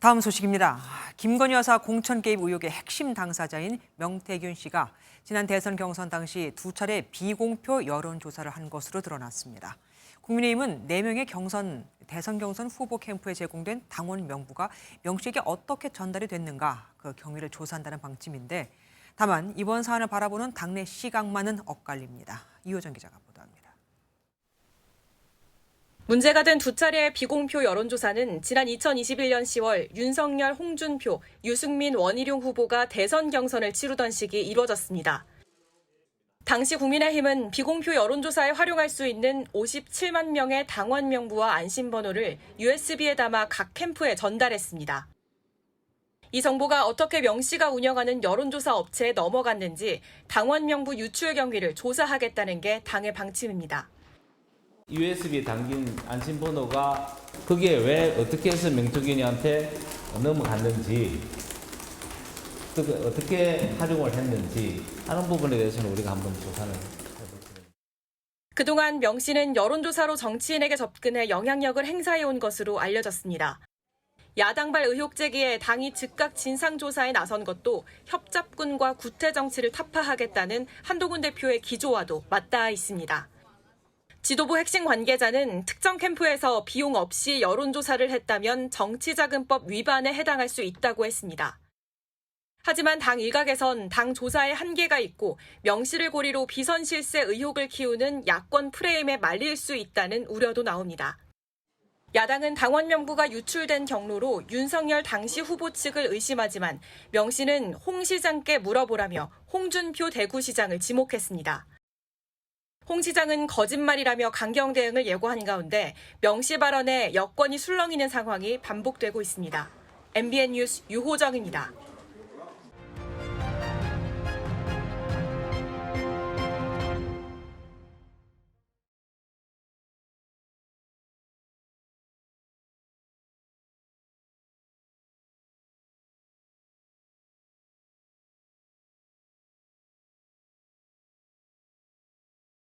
다음 소식입니다. 김건희 여사 공천 개입 의혹의 핵심 당사자인 명태균 씨가 지난 대선 경선 당시 두 차례 비공표 여론조사를 한 것으로 드러났습니다. 국민의힘은 4명의 대선 경선 후보 캠프에 제공된 당원 명부가 명 씨에게 어떻게 전달이 됐는가 그 경위를 조사한다는 방침인데 다만 이번 사안을 바라보는 당내 시각만은 엇갈립니다. 이호정 기자가 보도합니다. 문제가 된 두 차례의 비공표 여론조사는 지난 2021년 10월 윤석열, 홍준표, 유승민, 원희룡 후보가 대선 경선을 치르던 시기 이루어졌습니다. 당시 국민의힘은 비공표 여론조사에 활용할 수 있는 57만 명의 당원 명부와 안심번호를 USB에 담아 각 캠프에 전달했습니다. 이 정보가 어떻게 명 씨가 운영하는 여론조사 업체에 넘어갔는지 당원 명부 유출 경위를 조사하겠다는 게 당의 방침입니다. USB에 담긴 안심번호가 거기에 왜 어떻게 해서 명태균이한테 넘어갔는지 또 어떻게 활용을 했는지 하는 부분에 대해서는 우리가 한번 조사를 해보겠습니다. 그동안 명 씨는 여론조사로 정치인에게 접근해 영향력을 행사해온 것으로 알려졌습니다. 야당발 의혹 제기에 당이 즉각 진상조사에 나선 것도 협잡군과 구태 정치를 타파하겠다는 한동훈 대표의 기조와도 맞닿아 있습니다. 지도부 핵심 관계자는 특정 캠프에서 비용 없이 여론조사를 했다면 정치자금법 위반에 해당할 수 있다고 했습니다. 하지만 당 일각에선 당 조사에 한계가 있고 명 씨를 고리로 비선 실세 의혹을 키우는 야권 프레임에 말릴 수 있다는 우려도 나옵니다. 야당은 당원 명부가 유출된 경로로 윤석열 당시 후보 측을 의심하지만 명 씨는 홍 시장께 물어보라며 홍준표 대구시장을 지목했습니다. 홍 시장은 거짓말이라며 강경 대응을 예고한 가운데 명 씨 발언에 여권이 술렁이는 상황이 반복되고 있습니다. MBN 뉴스 유호정입니다.